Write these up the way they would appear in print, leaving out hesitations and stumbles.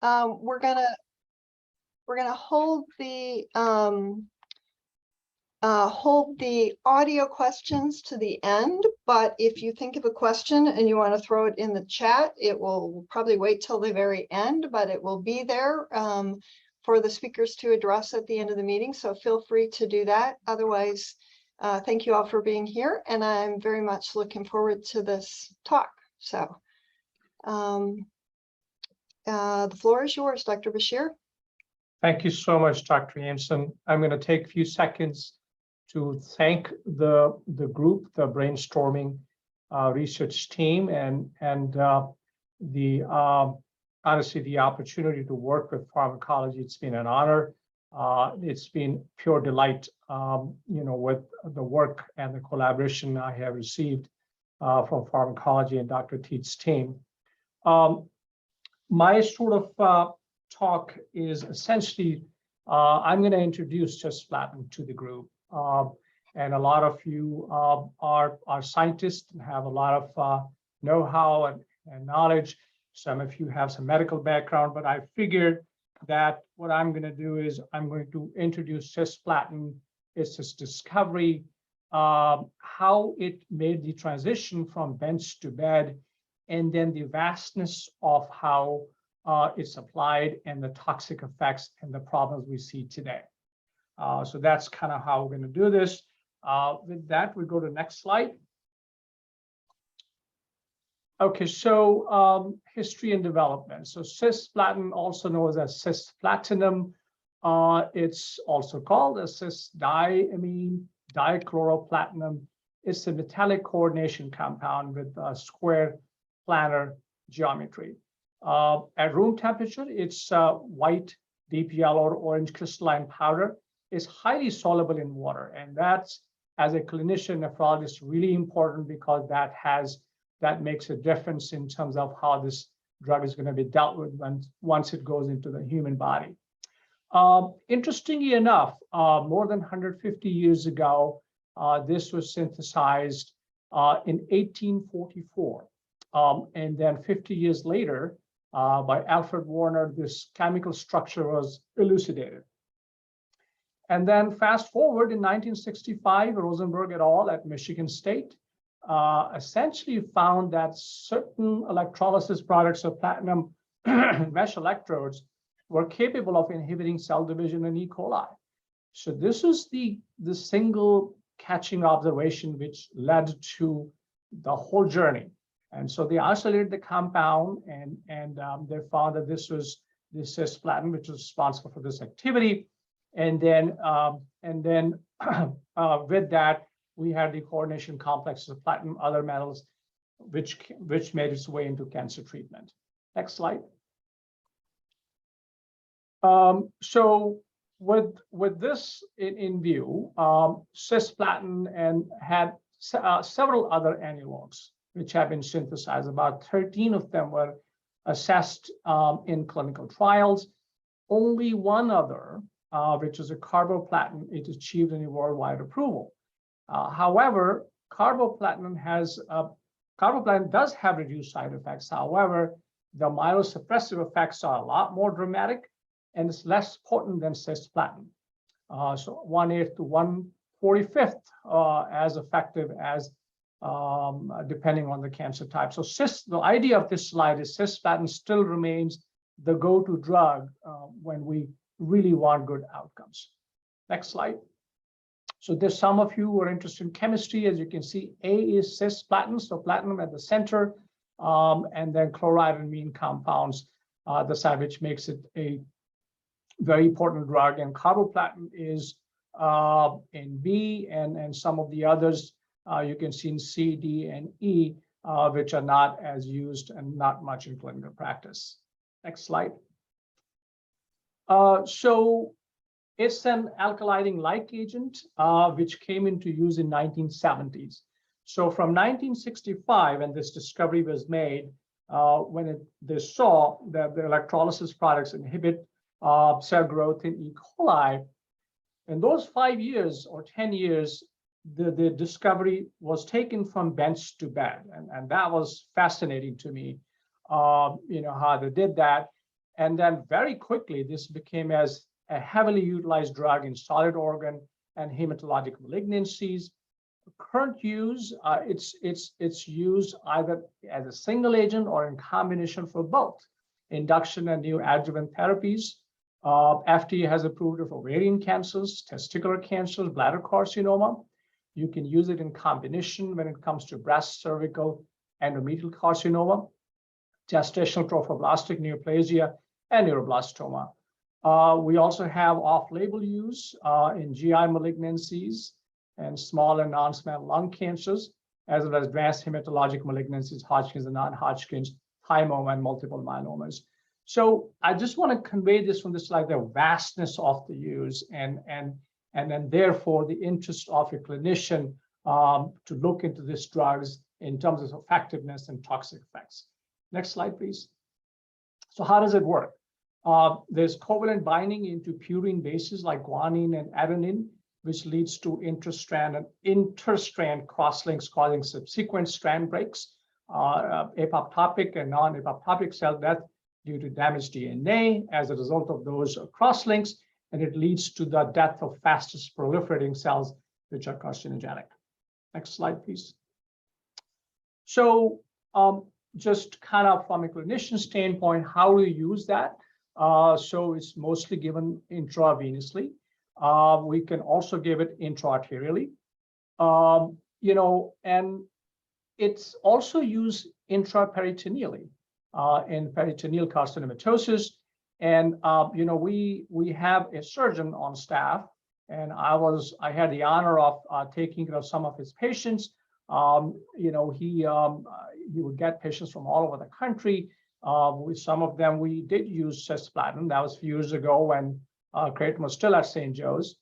We're gonna hold the audio questions to the end, but if you think of a question and you want to throw it in the chat, it will probably wait till the very end, but it will be there for the speakers to address at the end of the meeting. So feel free to do that. Otherwise, thank you all for being here, and I'm very much looking forward to this talk. So the floor is yours, Dr. Bashir. Thank you so much, Dr. Yamson. I'm going to take a few seconds to thank the group, the Brainstorming research team, and honestly, the opportunity to work with pharmacology. It's been an honor. It's been pure delight, with the work and the collaboration I have received from pharmacology and Dr. Teitz team. My sort of talk is essentially, I'm going to introduce cisplatin to the group. And a lot of you are scientists and have a lot of know-how and knowledge. Some of you have some medical background, but I figured that what I'm going to do is I'm going to introduce cisplatin, its discovery, how it made the transition from bench to bed, and then the vastness of how it's applied and the toxic effects and the problems we see today. So that's kind of how we're going to do this. With that, we go to the next slide. Okay, so history and development. So cisplatin, also known as cisplatinum, it's also called a cis-diamine dichloroplatinum. It's a metallic coordination compound with a square planar geometry. At room temperature, it's white, deep yellow, or orange crystalline powder. It's highly soluble in water, and that's, as a clinician nephrologist, really important because that makes a difference in terms of how this drug is going to be dealt with once it goes into the human body. Interestingly enough, more than 150 years ago, this was synthesized in 1844. And then 50 years later, by Alfred Warner, this chemical structure was elucidated. And then fast forward in 1965, Rosenberg et al. At Michigan State essentially found that certain electrolysis products of platinum mesh electrodes were capable of inhibiting cell division in E. coli. So this is the single catching observation which led to the whole journey. And so they isolated the compound, and they found that this was the cisplatin, which was responsible for this activity. And then with that, we had the coordination complexes of platinum, other metals, which made its way into cancer treatment. Next slide. So with this in view, cisplatin and had several other analogs which have been synthesized. About 13 of them were assessed in clinical trials. Only one other, which is a carboplatin, it achieved any worldwide approval. However, carboplatin does have reduced side effects. However, the myelosuppressive effects are a lot more dramatic, and it's less potent than cisplatin. So 1/8 to 1/45 as effective as depending on the cancer type. So the idea of this slide is cisplatin still remains the go-to drug when we really want good outcomes. Next slide. So there's some of you who are interested in chemistry. As you can see, A is cisplatin, so platinum at the center, and then chloride and amine compounds, the side which makes it a very important drug. And carboplatin is in B, and some of the others you can see in C, D, and E, which are not as used and not much in clinical practice. Next slide. So it's an alkylizing-like agent, which came into use in 1970s. So from 1965, when this discovery was made, when they saw that the electrolysis products inhibit cell growth in E. coli, in those 5 years or 10 years, the discovery was taken from bench to bed, and that was fascinating to me. How they did that, And then very quickly, this became as a heavily utilized drug in solid organ and hematologic malignancies. Current use, it's used either as a single agent or in combination for both induction and neoadjuvant therapies. FDA has approved it for ovarian cancers, testicular cancers, bladder carcinoma. You can use it in combination when it comes to breast, cervical, endometrial carcinoma, gestational trophoblastic neoplasia, and neuroblastoma. We also have off-label use in GI malignancies and small and non-small lung cancers, as well as advanced hematologic malignancies, Hodgkin's and non-Hodgkin's, thymoma, and multiple myelomas. So I just want to convey this from this slide, the vastness of the use, and then therefore the interest of a clinician to look into these drugs in terms of effectiveness and toxic effects. Next slide, please. So how does it work? There's covalent binding into purine bases like guanine and adenine, which leads to interstrand and interstrand crosslinks causing subsequent strand breaks, apoptotic and non-apoptotic cell death due to damaged DNA as a result of those crosslinks, and it leads to the death of fastest proliferating cells, which are carcinogenic. Next slide, please. So just kind of from a clinician standpoint, how do you use that? So it's mostly given intravenously. We can also give it intraarterially, and it's also used intraperitoneally in peritoneal carcinomatosis. And we have a surgeon on staff, and I had the honor of taking care of some of his patients. He would get patients from all over the country. With some of them, we did use cisplatin. That was a few years ago when Creighton was still at St. Joe's.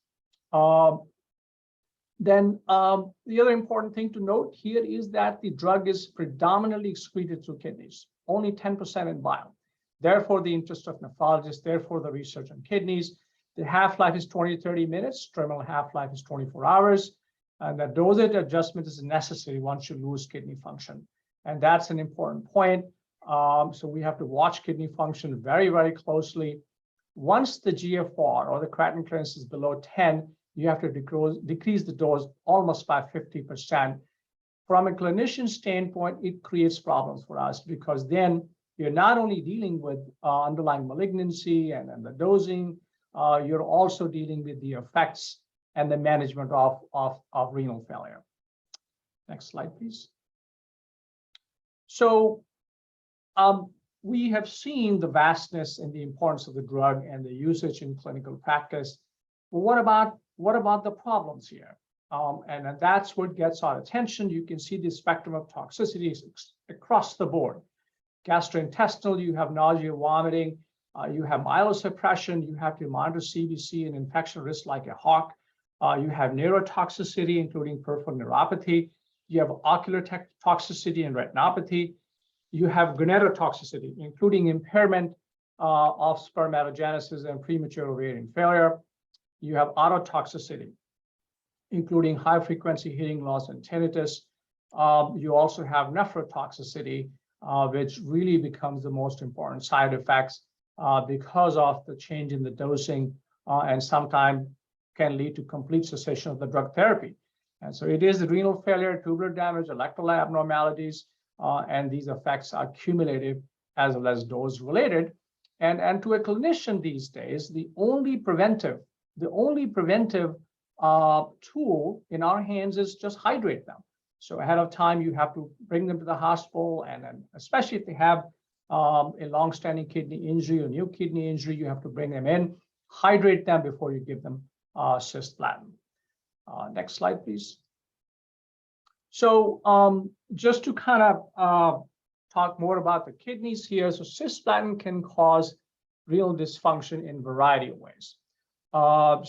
Then the other important thing to note here is that the drug is predominantly excreted through kidneys, only 10% in bile. Therefore, the interest of nephrologists, therefore the research on kidneys. The half-life is 20 to 30 minutes, terminal half-life is 24 hours, and the dosage adjustment is necessary once you lose kidney function. And that's an important point. So we have to watch kidney function very, very closely. Once the GFR or the creatinine clearance is below 10, you have to decrease the dose almost by 50%. From a clinician standpoint, it creates problems for us because then you're not only dealing with underlying malignancy and the dosing, you're also dealing with the effects and the management of renal failure. Next slide, please. So we have seen the vastness and the importance of the drug and the usage in clinical practice. But what about the problems here? And that's what gets our attention. You can see the spectrum of toxicities across the board. Gastrointestinal, you have nausea, vomiting, you have myelosuppression, you have to monitor CBC and infection risk like a hawk. You have neurotoxicity, including peripheral neuropathy. You have ocular toxicity and retinopathy. You have gonatotoxicity, including impairment of spermatogenesis and premature ovarian failure. You have ototoxicity, including high-frequency hearing loss and tinnitus. You also have nephrotoxicity, which really becomes the most important side effects because of the change in the dosing and sometimes can lead to complete cessation of the drug therapy. And so it is renal failure, tubular damage, electrolyte abnormalities, and these effects are cumulative as well as dose-related. And to a clinician these days, the only preventive tool in our hands is just hydrate them. So ahead of time, you have to bring them to the hospital, and then especially if they have a long-standing kidney injury or new kidney injury, you have to bring them in, hydrate them before you give them cisplatin. Next slide, please. So just to kind of talk more about the kidneys here, so cisplatin can cause renal dysfunction in a variety of ways. The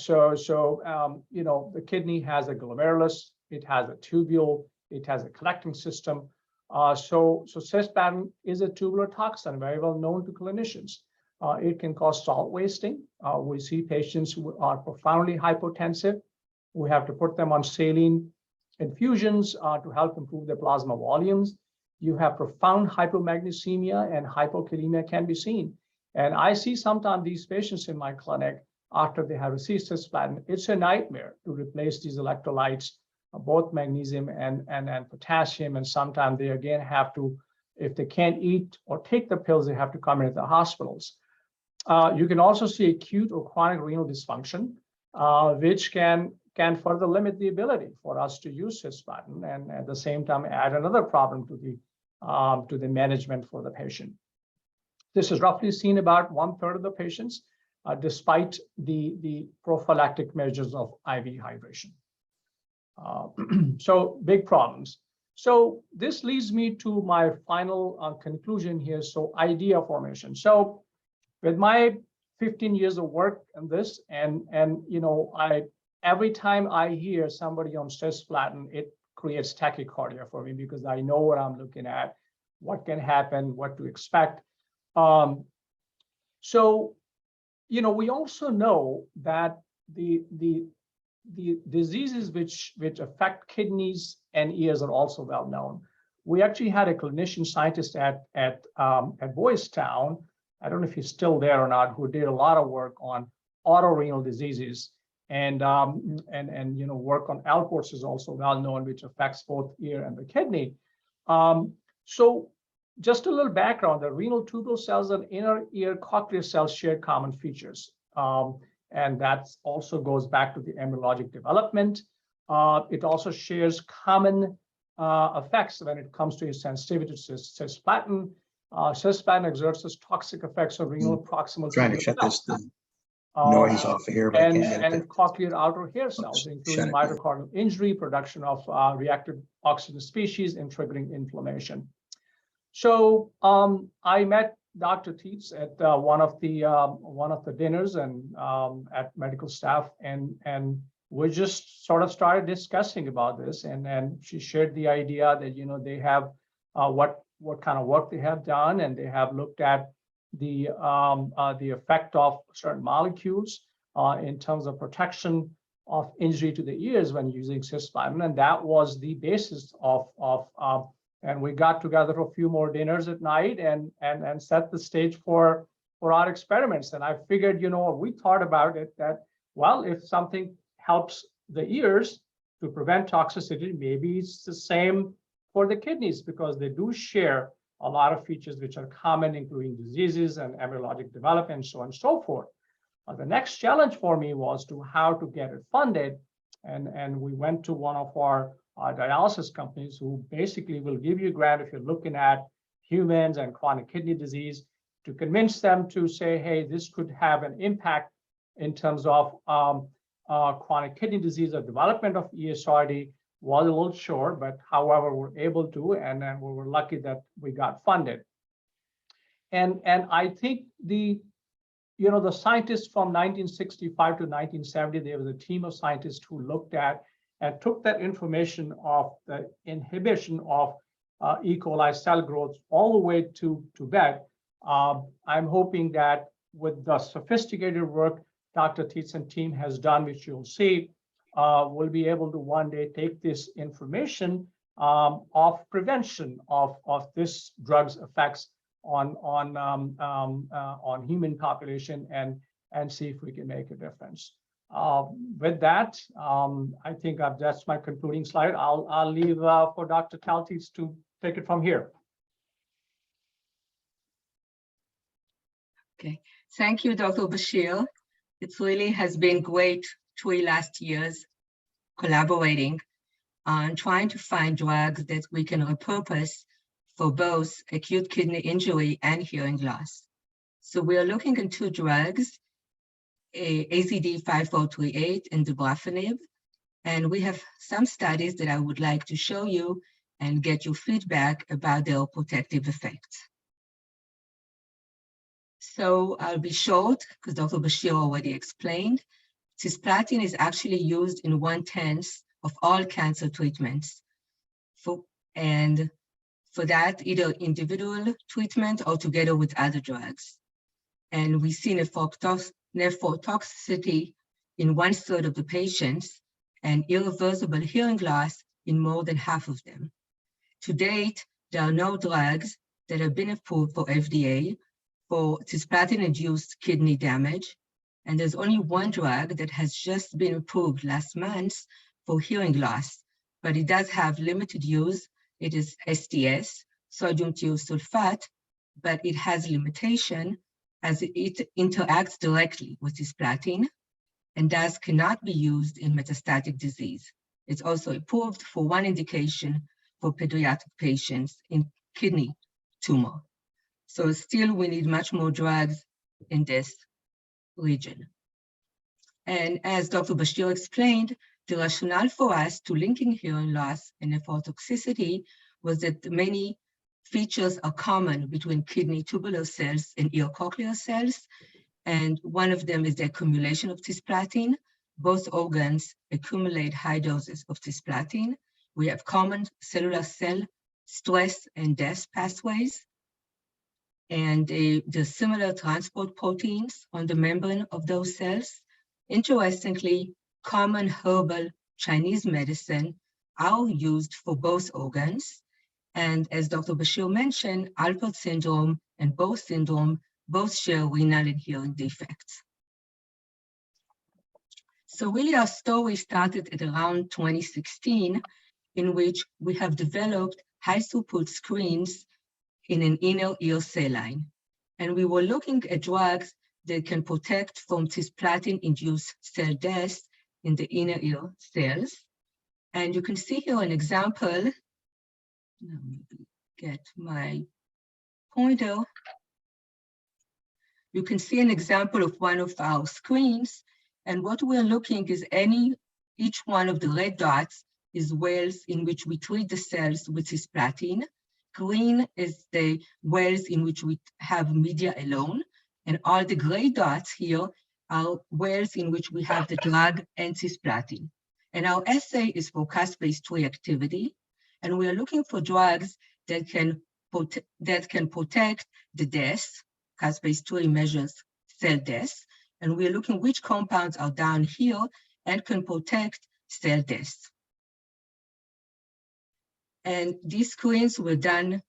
kidney has a glomerulus, it has a tubule, it has a collecting system. So cisplatin is a tubular toxin, very well known to clinicians. It can cause salt wasting. We see patients who are profoundly hypotensive. We have to put them on saline infusions to help improve their plasma volumes. You have profound hypomagnesemia and hypokalemia can be seen. And I see sometimes these patients in my clinic, after they have received cisplatin, it's a nightmare to replace these electrolytes, both magnesium and potassium. And sometimes they again have to, if they can't eat or take the pills, they have to come into the hospitals. You can also see acute or chronic renal dysfunction, which can further limit the ability for us to use cisplatin, and at the same time add another problem to the management for the patient. This is roughly seen about 1/3 of the patients, despite the prophylactic measures of IV hydration. So big problems. So this leads me to my final conclusion here. So idea formation. So with my 15 years of work in this, and you know, every time I hear somebody on cisplatin, it creates tachycardia for me, because I know what I'm looking at, what can happen, what to expect. So, you know, we also know that the diseases which affect kidneys and ears are also well known. We actually had a clinician scientist at Boys Town, I don't know if he's still there or not, who did a lot of work on autorenal diseases, and you know, work on Alports is also well known, which affects both ear and the kidney. So just a little background: the renal tubule cells and inner ear cochlear cells share common features, and that also goes back to the embryologic development. It also shares common effects when it comes to sensitivity to cisplatin. Cisplatin exerts its toxic effects on renal proximal. Trying to shut this noise off of here, but and cochlear outer hair cells, including myocardial injury, production of reactive oxygen species, and triggering inflammation. So I met Dr. Teitz at one of the dinners and at medical staff, and we just sort of started discussing about this, and she shared the idea that, you know, they have what kind of work they have done, and they have looked at the effect of certain molecules in terms of protection of injury to the ears when using cisplatin, and that was the basis of and we got together for a few more dinners at night and set the stage for our experiments. And I figured, you know, we thought about it that, well, if something helps the ears to prevent toxicity, maybe it's the same for the kidneys, because they do share a lot of features which are common, including diseases and embryologic development, and so on and so forth. The next challenge for me was to how to get it funded, and we went to one of our dialysis companies who basically will give you a grant if you're looking at humans and chronic kidney disease, to convince them to say, hey, this could have an impact in terms of chronic kidney disease or development of ESRD. Was a little short, but however, we're able to, and then we were lucky that we got funded. And I think the scientists from 1965 to 1970, there was a team of scientists who looked at and took that information of the inhibition of E. coli cell growth all the way to bed. I'm hoping that with the sophisticated work Dr. Teitz and team has done, which you'll see, we'll be able to one day take this information of prevention of this drug's effects on human population and see if we can make a difference. With that, I think that's my concluding slide. I'll leave for Dr. Teitz to take it from here. Okay, thank you, Dr. Bashir. It really has been great 3 last years collaborating on trying to find drugs that we can repurpose for both acute kidney injury and hearing loss. So we are looking at 2 drugs, AZD5438 and dabrafenib, and we have some studies that I would like to show you and get your feedback about their protective effects. So I'll be short because Dr. Bashir already explained. Cisplatin is actually used in 1/10 of all cancer treatments. And for that, either individual treatment or together with other drugs. And we see nephrotoxicity in 1/3 of the patients and irreversible hearing loss in more than half of them. To date, there are no drugs that have been approved for FDA for cisplatin-induced kidney damage. And there's only one drug that has just been approved last month for hearing loss, but it does have limited use. It is STS, sodium thiosulfate, but it has limitation as it interacts directly with cisplatin and thus cannot be used in metastatic disease. It's also approved for one indication for pediatric patients in kidney tumor. So still we need much more drugs in this region. And as Dr. Bashir explained, the rationale for us to linking hearing loss and nephrotoxicity was that many features are common between kidney tubular cells and ear cochlear cells. And one of them is the accumulation of cisplatin. Both organs accumulate high doses of cisplatin. We have common cellular cell stress and death pathways. And the similar transport proteins on the membrane of those cells. Interestingly, common herbal Chinese medicine are used for both organs. And as Dr. Bashir mentioned, Alport syndrome and Bow syndrome both share renal and hearing defects. So really our story started at around 2016, in which we have developed high throughput screens in an inner ear cell line. And we were looking at drugs that can protect from cisplatin-induced cell death in the inner ear cells. And you can see here an example. Let me get my pointer. You can see an example of one of our screens. And what we're looking is each one of the red dots is wells in which we treat the cells with cisplatin. Green is the wells in which we have media alone. And all the gray dots here are wells in which we have the drug and cisplatin. And our assay is for caspase-3 activity. And we are looking for drugs that can protect the death. Caspase-3 measures cell death. And we're looking which compounds are down here and can protect cell death. And these screens were done,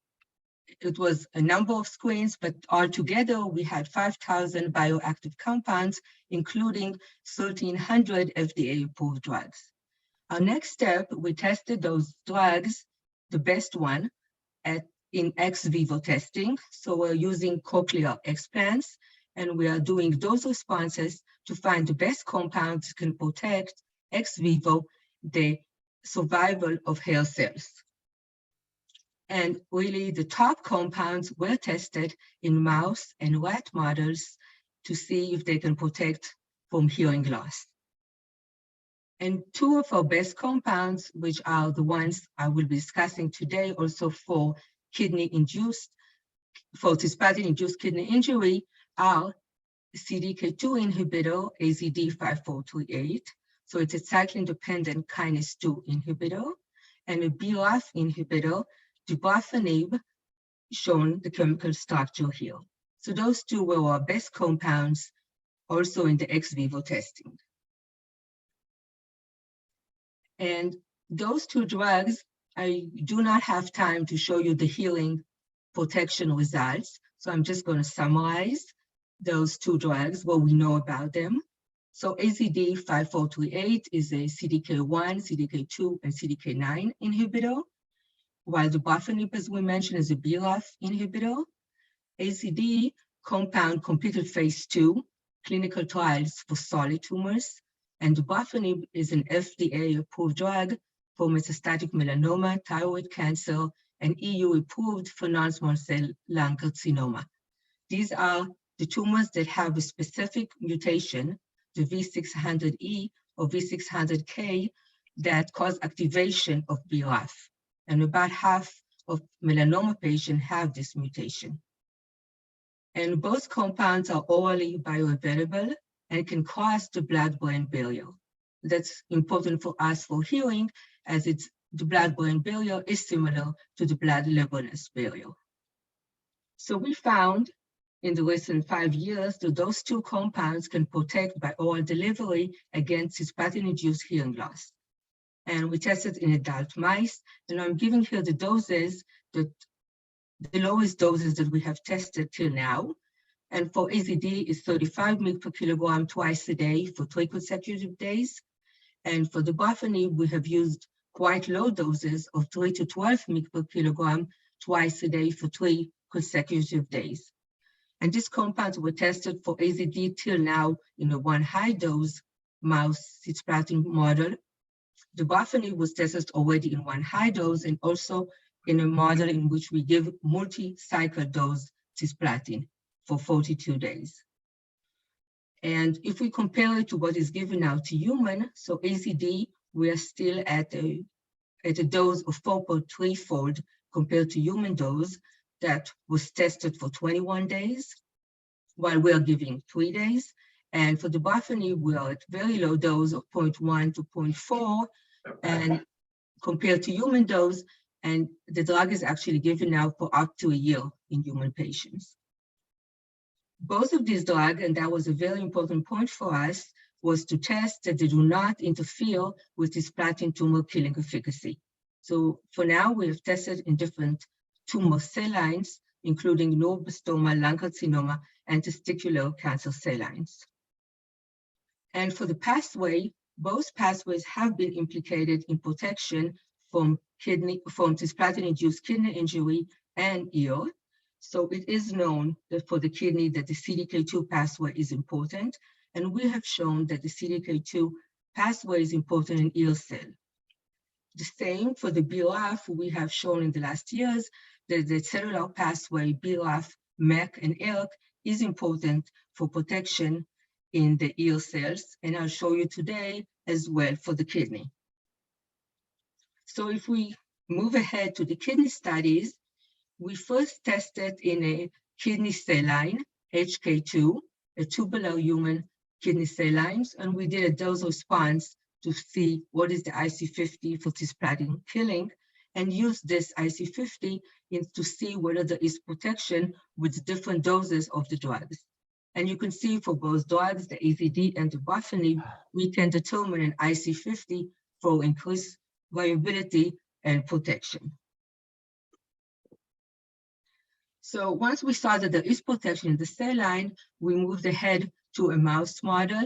it was a number of screens, but altogether we had 5,000 bioactive compounds, including 1,300 FDA-approved drugs. Our next step, we tested those drugs, the best one, in ex vivo testing. So we're using cochlear explants, and we are doing dose responses to find the best compounds that can protect ex vivo the survival of hair cells. And really the top compounds were tested in mouse and rat models to see if they can protect from hearing loss. And two of our best compounds, which are the ones I will be discussing today, also for cisplatin-induced kidney injury, are CDK2 inhibitor, AZD5438. So it's a cyclin-dependent kinase 2 inhibitor, and a BRAF inhibitor, dabrafenib, shown the chemical structure here. So those two were our best compounds also in the ex vivo testing. And those two drugs, I do not have time to show you the hearing protection results. So I'm just going to summarize those two drugs, what we know about them. So AZD5438 is a CDK1, CDK2, and CDK9 inhibitor, while dabrafenib, as we mentioned, is a BRAF inhibitor. AZD compound completed phase 2 clinical trials for solid tumors, and dabrafenib is an FDA-approved drug for metastatic melanoma, thyroid cancer, and EU-approved for non-small cell lung carcinoma. These are the tumors that have a specific mutation, the V600E or V600K, that cause activation of BRAF. And about half of melanoma patients have this mutation. And both compounds are orally bioavailable and can cross the blood-brain barrier. That's important for us for hearing, as the blood-brain barrier is similar to the blood-Lebanese barrier. So we found in the recent 5 years that those two compounds can protect by oral delivery against cisplatin-induced hearing loss. And we tested in adult mice, and I'm giving here the doses, the lowest doses that we have tested till now. And for AZD, it's 35 mg per kilogram twice a day for 3 consecutive days. And for the buffony, we have used quite low doses of 3 to 12 mg per kilogram twice a day for 3 consecutive days. And these compounds were tested for AZD till now in a 1 high dose mouse cisplatin model. The buffony was tested already in 1 high dose and also in a model in which we give multi-cycle dose cisplatin for 42 days. And if we compare it to what is given now to human, so AZD, we are still at a dose of 4.3-fold compared to human dose that was tested for 21 days, while we are giving 3 days. And for the buffony, we are at very low dose of 0.1 to 0.4, and compared to human dose, and the drug is actually given now for up to a year in human patients. Both of these drugs, and that was a very important point for us, was to test that they do not interfere with cisplatin tumor killing efficacy. So for now, we have tested in different tumor cell lines, including neuroblastoma, lung carcinoma, and testicular cancer cell lines. And for the pathway, both pathways have been implicated in protection from cisplatin-induced kidney injury and ear. So it is known that for the kidney that the CDK2 pathway is important, and we have shown that the CDK2 pathway is important in ear cell. The same for the BRAF, we have shown in the last years that the cellular pathway BRAF, MEK, and ERK is important for protection in the ear cells, and I'll show you today as well for the kidney. So if we move ahead to the kidney studies, we first tested in a kidney cell line, HK2, a tubular human kidney cell lines, and we did a dose response to see what is the IC50 for cisplatin killing, and use this IC50 to see whether there is protection with different doses of the drugs. And you can see for both drugs, the AZD and the buffony, we can determine an IC50 for increased viability and protection. So once we saw that there is protection in the cell line, we moved ahead to a mouse model.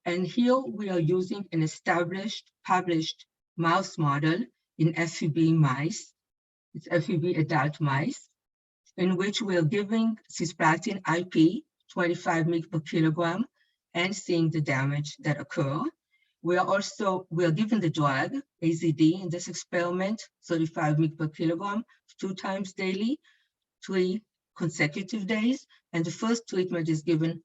And here we are using an established, published mouse model in FEB mice. It's FEB adult mice, in which we are giving cisplatin IP, 25 mg per kilogram, and seeing the damage that occur. We are given the drug, AZD, in this experiment, 35 mg per kilogram, 2 times daily, 3 consecutive days, and the first treatment is given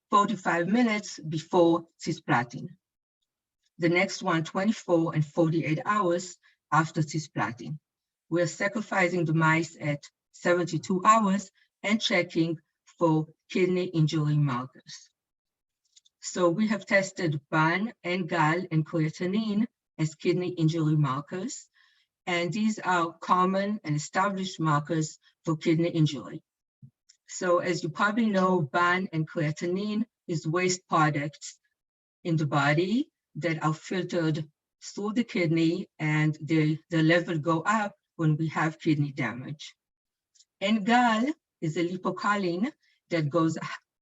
45 minutes before cisplatin. The next one, 24 and 48 hours after cisplatin. We're sacrificing the mice at 72 hours and checking for kidney injury markers. So we have tested BAN and GAL and creatinine as kidney injury markers. And these are common and established markers for kidney injury. So as you probably know, BAN and creatinine is waste products in the body that are filtered through the kidney, and the level go up when we have kidney damage. And GAL is a lipocholine that goes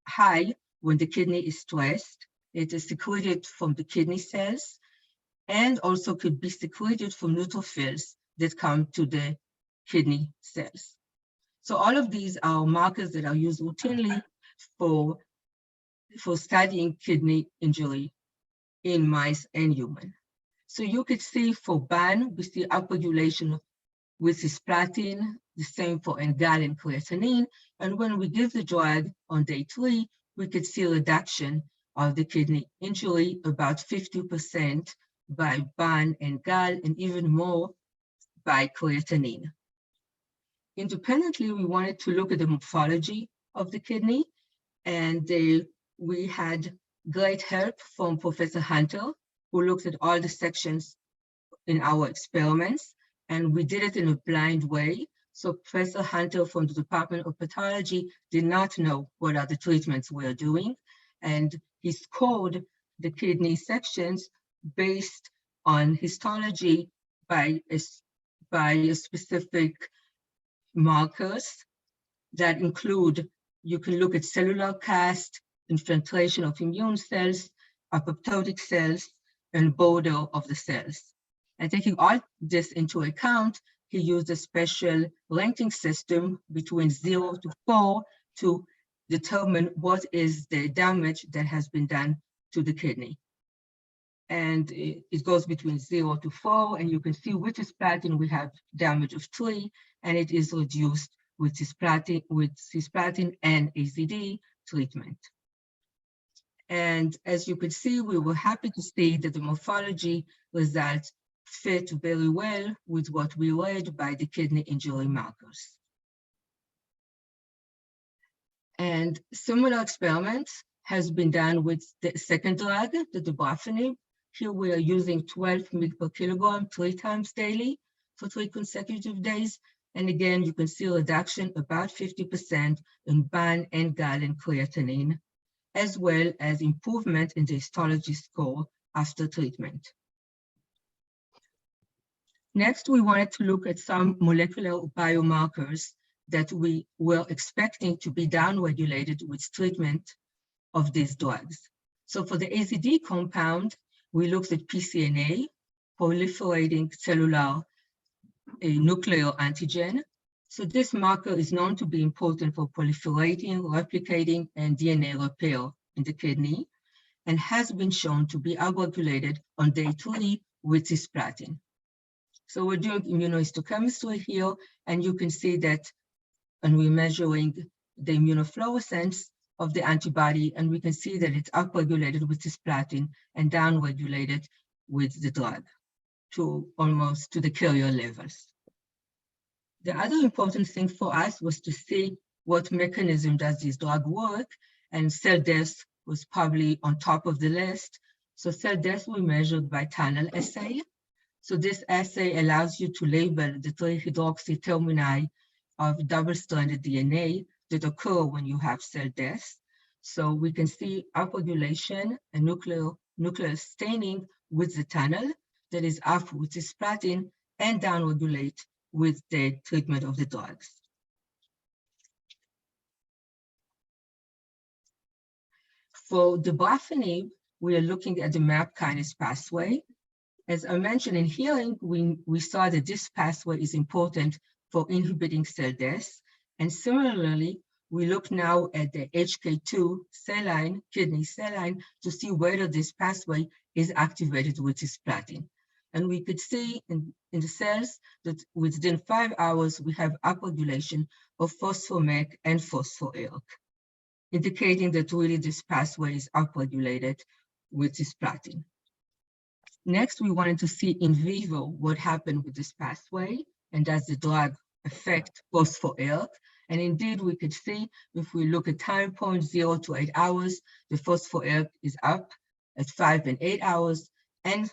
high when the kidney is stressed. It is secreted from the kidney cells and also could be secreted from neutrophils that come to the kidney cells. So all of these are markers that are used routinely for studying kidney injury in mice and human. So you could see for BAN, we see upregulation with cisplatin, the same for NGAL and creatinine. And when we give the drug on day 3, we could see a reduction of the kidney injury, about 50% by BAN and GAL, and even more by creatinine. Independently, we wanted to look at the morphology of the kidney, and we had great help from Professor Hunter, who looked at all the sections in our experiments, and we did it in a blind way. So Professor Hunter from the Department of Pathology did not know what are the treatments we are doing, and he scored the kidney sections based on histology by a specific markers that include You can look at cellular cast, infiltration of immune cells, apoptotic cells, and border of the cells. And taking all this into account, he used a special ranking system between 0 to 4 to determine what is the damage that has been done to the kidney. And it goes between 0 to 4, and you can see with cisplatin we have damage of 3, and it is reduced with cisplatin and AZD treatment. And as you could see, we were happy to see that the morphology results fit very well with what we read by the kidney injury markers. And similar experiments has been done with the second drug, the dabrafenib. Here we are using 12 mg per kilogram 3 times daily for 3 consecutive days. And again, you can see a reduction about 50% in BAN and GAL and creatinine, as well as improvement in the histology score after treatment. Next, we wanted to look at some molecular biomarkers that we were expecting to be downregulated with treatment of these drugs. So for the AZD compound, we looked at PCNA, proliferating cellular nuclear antigen. So this marker is known to be important for proliferating, replicating, and DNA repair in the kidney, and has been shown to be upregulated on day 3 with cisplatin. So we're doing immunohistochemistry here, and you can see that, and we're measuring the immunofluorescence of the antibody, and we can see that it's upregulated with cisplatin and downregulated with the drug to almost to the carrier levels. The other important thing for us was to see what mechanism does this drug work, and cell death was probably on top of the list. So cell death we measured by tunnel assay. So this assay allows you to label the 3-hydroxy termini of double-stranded DNA that occur when you have cell death. So we can see upregulation and nuclear staining with the tunnel that is up with cisplatin and downregulate with the treatment of the drugs. For the dabrafenib, we are looking at the MAP kinase pathway. As I mentioned in hearing, we saw that this pathway is important for inhibiting cell death. And similarly, we look now at the HK2 cell line, kidney cell line, to see whether this pathway is activated with cisplatin. And we could see in the cells that within 5 hours, we have upregulation of phosphomec and phospho-ERK, indicating that really this pathway is upregulated with cisplatin. Next, we wanted to see in vivo what happened with this pathway, and does the drug affect phospho-ERK? And indeed, we could see if we look at time point 0 to 8 hours, the phospho-ERK is up at 5 and 8 hours. And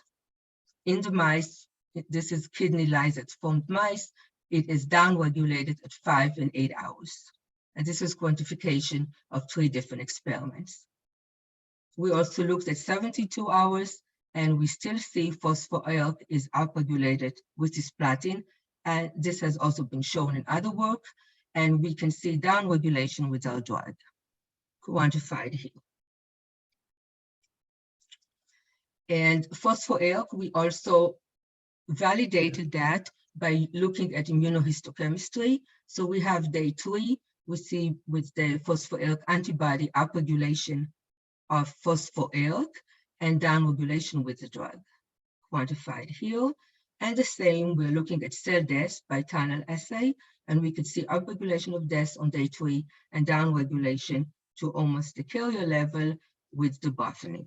in the mice, this is kidney lysis formed mice, it is downregulated at 5 and 8 hours. And this is quantification of 3 different experiments. We also looked at 72 hours, and we still see phospho-ERK is upregulated with cisplatin, and this has also been shown in other work, and we can see downregulation with our drug, quantified here. And phospho-ERK, we also validated that by looking at immunohistochemistry. So we have day 3, we see with the phospho-ERK antibody upregulation of phospho-ERK and downregulation with the drug, quantified here. And the same, we're looking at cell death by tunnel assay, and we could see upregulation of death on day 3 and downregulation to almost the carrier level with the dabrafenib.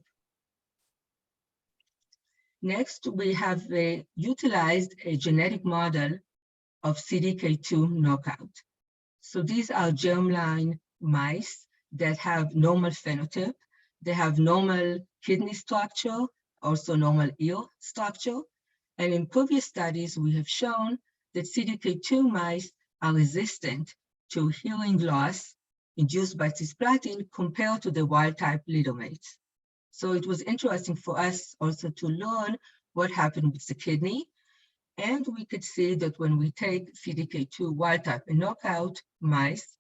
Next, we have utilized a genetic model of CDK2 knockout. So these are germline mice that have normal phenotype. They have normal kidney structure, also normal ear structure. And in previous studies, we have shown that CDK2 mice are resistant to hearing loss induced by cisplatin compared to the wild-type lidomates. So it was interesting for us also to learn what happened with the kidney. And we could see that when we take CDK2 wild-type and knockout mice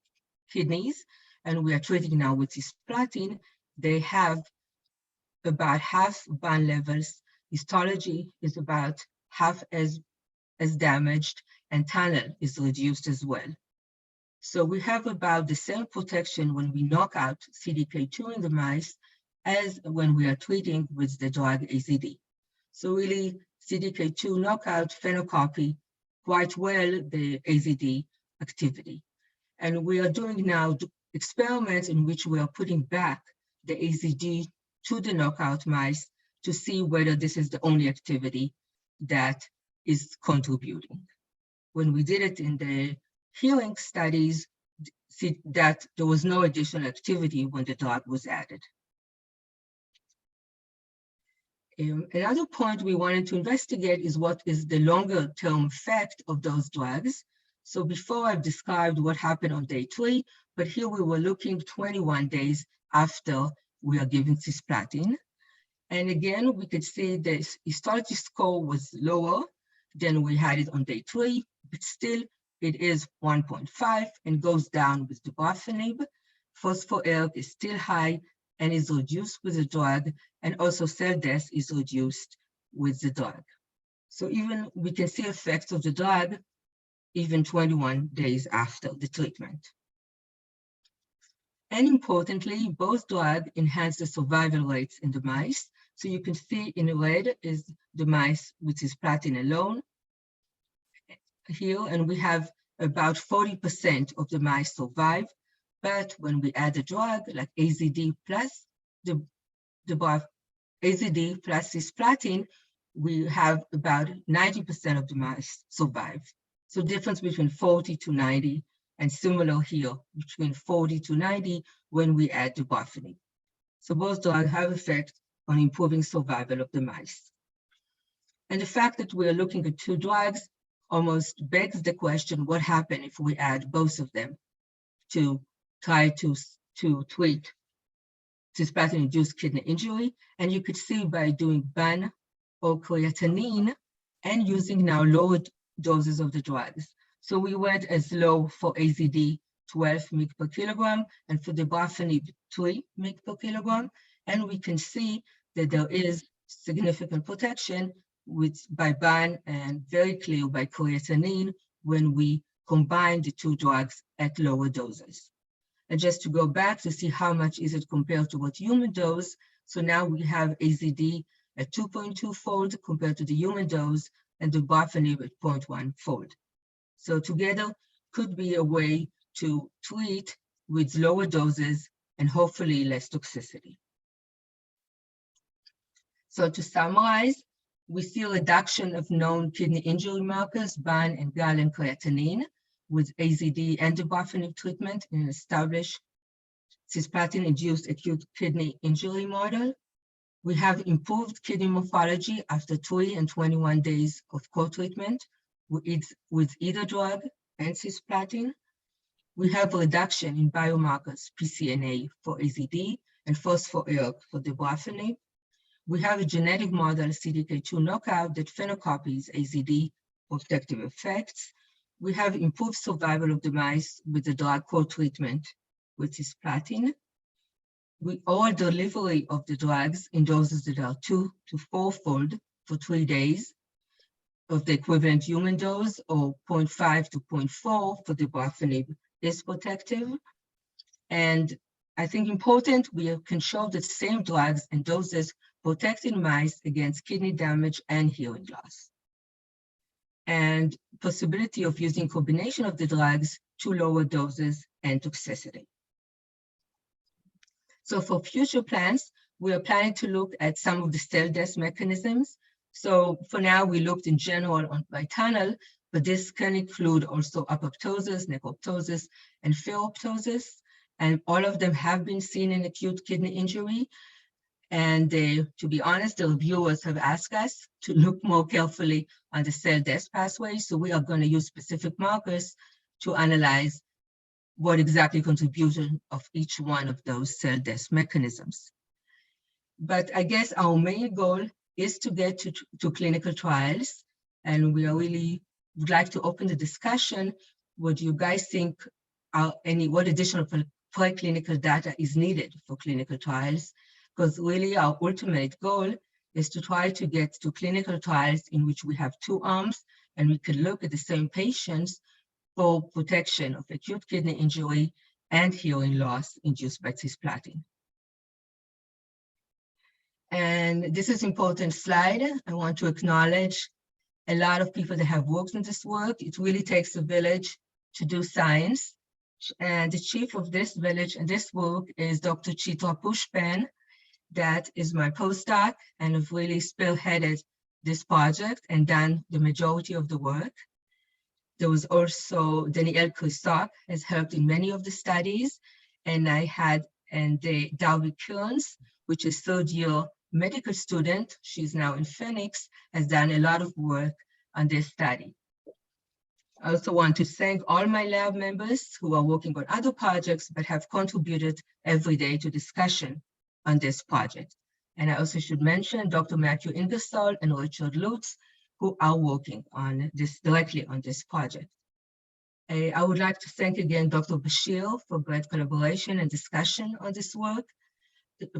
kidneys, and we are treating now with cisplatin, they have about half bond levels. Histology is about half as damaged, and tunnel is reduced as well. So we have about the same protection when we knock out CDK2 in the mice as when we are treating with the drug AZD. So really, CDK2 knockout phenocopy quite well the AZD activity. And we are doing now experiments in which we are putting back the AZD to the knockout mice to see whether this is the only activity that is contributing. When we did it in the healing studies, see that there was no additional activity when the drug was added. Another point we wanted to investigate is what is the longer term effect of those drugs. So before I've described what happened on day 3, but here we were looking 21 days after we are given cisplatin. And again, we could see the histology score was lower than we had it on day 3, but still it is 1.5 and goes down with dabrafenib. Phospho-ERK is still high and is reduced with the drug, and also cell death is reduced with the drug. So even we can see effects of the drug even 21 days after the treatment. And importantly, both drugs enhance the survival rates in the mice. So you can see in red is the mice with cisplatin alone here, and we have about 40% of the mice survive. But when we add a drug like AZD plus AZD plus cisplatin, we have about 90% of the mice survive. So difference between 40 to 90, and similar here between 40 to 90 when we add dabrafenib. So both drugs have effect on improving survival of the mice. And the fact that we are looking at 2 drugs almost begs the question, what happens if we add both of them to try to treat cisplatin-induced kidney injury? And you could see by doing BAN or creatinine and using now lower doses of the drugs. So we went as low for AZD 12 mg per kilogram and for dabrafenib 3 mg per kilogram. And we can see that there is significant protection by BAN and very clear by creatinine when we combine the 2 drugs at lower doses. And just to go back to see how much is it compared to what human dose. So now we have AZD at 2.2-fold compared to the human dose and dabrafenib at 0.1-fold. So together could be a way to treat with lower doses and hopefully less toxicity. So to summarize, we see a reduction of known kidney injury markers, BAN and GAL and creatinine, with AZD and dabrafenib treatment in an established cisplatin-induced acute kidney injury model. We have improved kidney morphology after 3 and 21 days of co-treatment with either drug and cisplatin. We have a reduction in biomarkers, PCNA for AZD and phospho-ERK for dabrafenib. We have a genetic model CDK2 knockout that phenocopies AZD protective effects. We have improved survival of the mice with the drug co-treatment with cisplatin. We oral delivery of the drugs in doses that are 2 to 4-fold for 3 days of the equivalent human dose, or 0.5 to 0.4 for dabrafenib is protective. And I think important, we can show that same drugs and doses protecting mice against kidney damage and hearing loss. And possibility of using combination of the drugs to lower doses and toxicity. So for future plans, we are planning to look at some of the cell death mechanisms. So for now, we looked in general by tunnel, but this can include also apoptosis, necroptosis, and pheroptosis. And all of them have been seen in acute kidney injury. And to be honest, the reviewers have asked us to look more carefully on the cell death pathway. So we are going to use specific markers to analyze what exactly contribution of each one of those cell death mechanisms. But I guess our main goal is to get to clinical trials. And we are really would like to open the discussion. What do you guys think are what additional preclinical data is needed for clinical trials, because really our ultimate goal is to try to get to clinical trials in which we have two arms and we can look at the same patients for protection of acute kidney injury and hearing loss induced by cisplatin. And this is an important slide. I want to acknowledge a lot of people that have worked in this work. It really takes a village to do science. And the chief of this village and this work is Dr. Chitra Pushpan. That is my postdoc and have really spearheaded this project and done the majority of the work. There was also Danielle Christophe has helped in many of the studies. And I had Darby Kearns, which is third-year medical student. She's now in Phoenix, has done a lot of work on this study. I also want to thank all my lab members who are working on other projects but have contributed every day to discussion on this project. And I also should mention Dr. Matthew Ingersoll and Richard Lutz, who are working on this directly on this project. I would like to thank again Dr. Bashir for great collaboration and discussion on this work,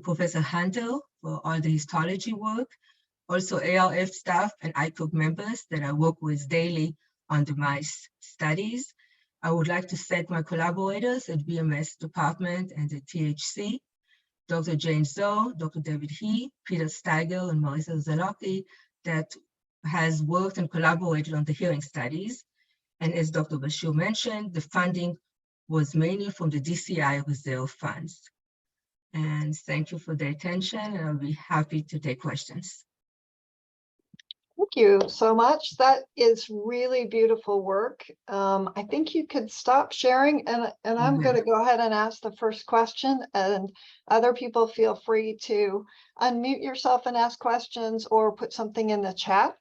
Professor Hunter for all the histology work, also ARF staff and ICOG members that I work with daily on the mice studies. I would like to thank my collaborators at BMS department and the THC, Dr. Jane Zoe, Dr. David He, Peter Steiger, and Marisa Zalocki that has worked and collaborated on the hearing studies. And as Dr. Bashir mentioned, the funding was mainly from the DCI reserve funds. And thank you for the attention, and I'll be happy to take questions. Thank you so much. That is really beautiful work. I think you could stop sharing and I'm going to go ahead and ask the first question, and other people feel free to unmute yourself and ask questions or put something in the chat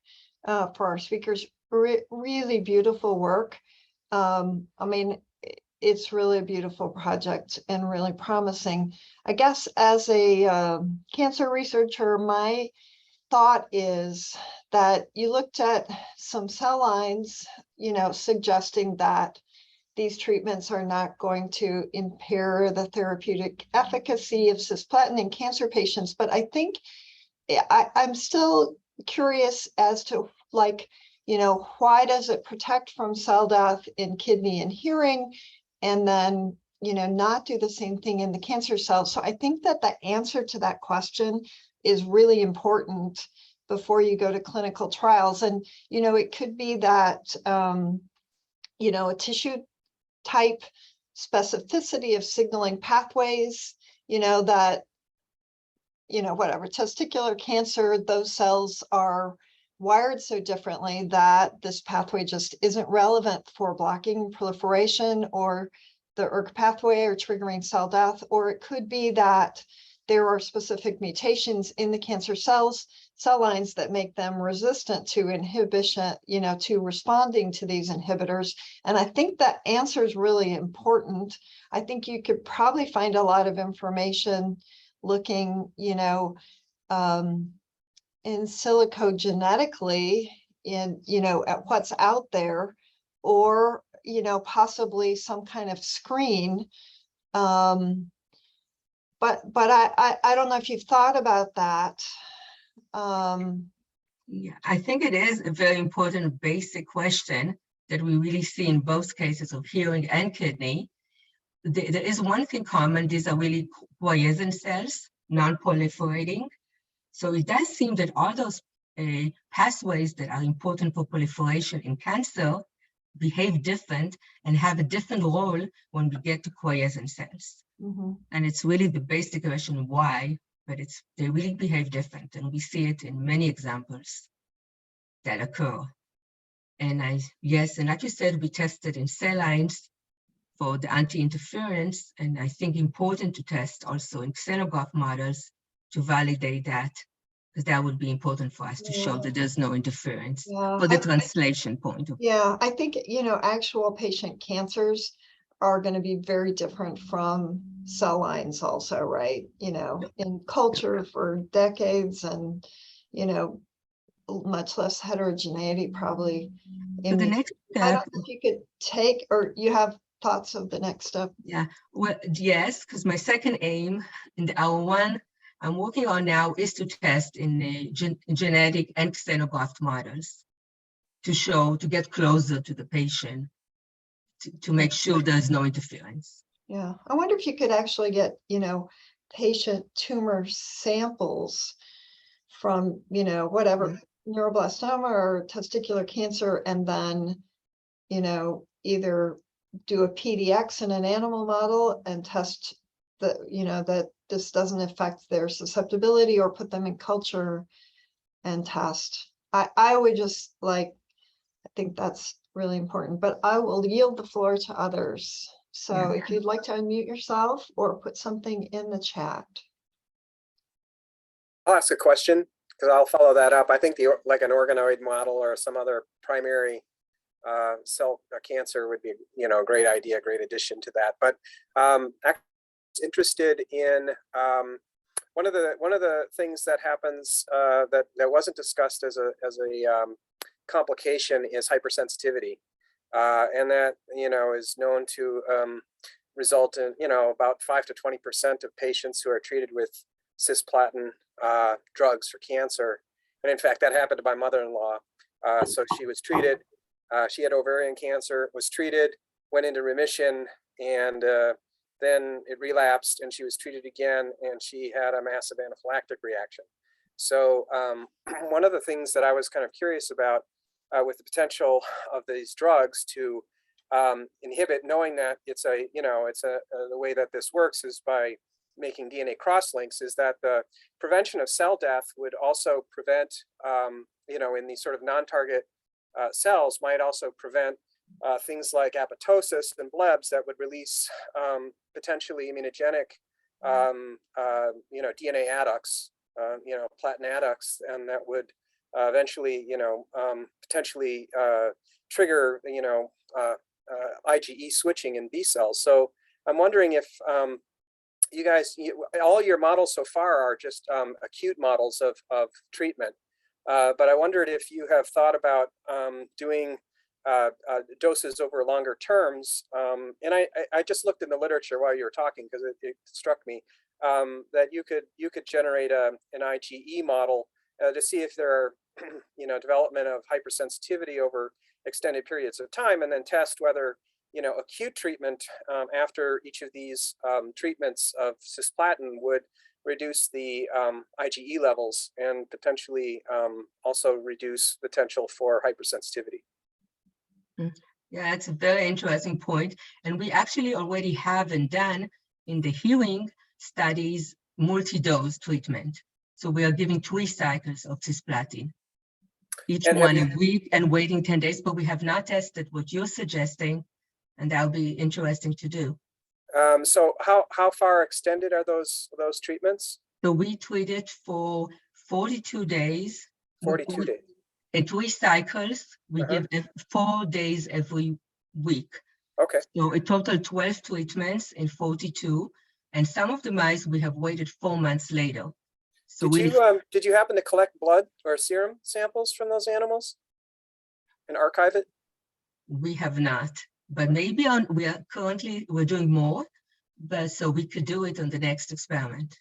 for our speakers. Really beautiful work. I mean, it's really a beautiful project and really promising. I guess as a cancer researcher, my thought is that you looked at some cell lines, suggesting that these treatments are not going to impair the therapeutic efficacy of cisplatin in cancer patients. But I think I'm still curious as to, why does it protect from cell death in kidney and hearing, and then, not do the same thing in the cancer cells? So I think that the answer to that question is really important before you go to clinical trials. And, it could be that, a tissue type specificity of signaling pathways, that, whatever, testicular cancer, those cells are wired so differently that this pathway just isn't relevant for blocking proliferation or the ERK pathway or triggering cell death. Or it could be that there are specific mutations in the cancer cell lines that make them resistant to inhibition, to responding to these inhibitors. And I think that answer is really important. I think you could probably find a lot of information looking, in silico genetically in, at what's out there, or, possibly some kind of screen. But I don't know if you've thought about that. Yeah, I think it is a very important basic question that we really see in both cases of hearing and kidney. There is one thing common: these are really quiescent cells, non-proliferating. So it does seem that all those pathways that are important for proliferation in cancer behave different and have a different role when we get to quiescent cells. Mm-hmm. And it's really the basic question why, but they really behave different, and we see it in many examples that occur. And and like you said, we tested in cell lines for the anti-interference, and I think important to test also in xenograft models to validate that, because that would be important for us to show that there's no interference for the translation point of view. Yeah, I think, actual patient cancers are going to be very different from cell lines also, right? In culture for decades, and, much less heterogeneity probably. So the next I don't know if you could take, or you have thoughts of the next step? Yeah, well, yes, because my second aim in our one I'm working on now is to test in the genetic and xenograft models to get closer to the patient, to make sure there's no interference. Yeah, I wonder if you could actually get, patient tumor samples from, whatever, neuroblastoma or testicular cancer, and then, either do a PDX in an animal model and test that, that this doesn't affect their susceptibility, or put them in culture and test. I would just I think that's really important, but I will yield the floor to others. So if you'd like to unmute yourself or put something in the chat. I'll ask a question because I'll follow that up. I think like an organoid model or some other primary cell cancer would be, a great idea, great addition to that. But actually interested in one of the things that happens that wasn't discussed as a complication is hypersensitivity, and that is known to result in about 5 to 20% of patients who are treated with cisplatin drugs for cancer. And in fact, that happened to my mother-in-law. So she was treated. She had ovarian cancer, was treated, went into remission, and then it relapsed, and she was treated again, and she had a massive anaphylactic reaction. So one of the things that I was kind of curious about with the potential of these drugs to inhibit, knowing that it's the way that this works is by making DNA crosslinks, is that the prevention of cell death would also prevent, in these sort of non-target cells, might also prevent things like apoptosis and blebs that would release potentially immunogenic, DNA adducts, platin adducts, and that would eventually, potentially trigger, IgE switching in B cells. So I'm wondering if you guys, all your models so far are just acute models of treatment. But I wondered if you have thought about doing doses over longer terms. And I just looked in the literature while you were talking, because it struck me that you could generate an IgE model to see if there are development of hypersensitivity over extended periods of time, and then test whether acute treatment after each of these treatments of cisplatin would reduce the IgE levels and potentially also reduce potential for hypersensitivity. Yeah, it's a very interesting point. And we actually already have and done in the hearing studies multi-dose treatment. So we are giving 3 cycles of cisplatin, each one a week, and waiting 10 days, but we have not tested what you're suggesting, and that'll be interesting to do. So how far extended are those treatments? So we treated for 42 days. 42 days. In 3 cycles, we give 4 days every week. Okay. So a total 12 treatments in 42, and some of the mice we have waited 4 months later. So did you happen to collect blood or serum samples from those animals and archive it? We have not, but maybe we're doing more, but so we could do it on the next experiment.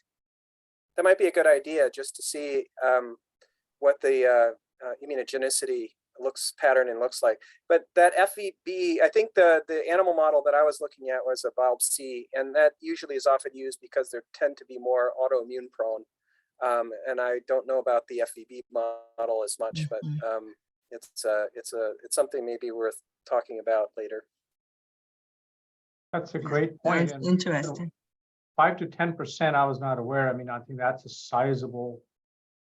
That might be a good idea, just to see what the immunogenicity pattern looks like. But that FEB, I think the animal model that I was looking at was a bulb C, and that usually is often used because they tend to be more autoimmune prone. And I don't know about the FEB model as much, but it's something maybe worth talking about later. That's a great point. That's interesting. 5 to 10%, I was not aware. I mean, I think that's a sizable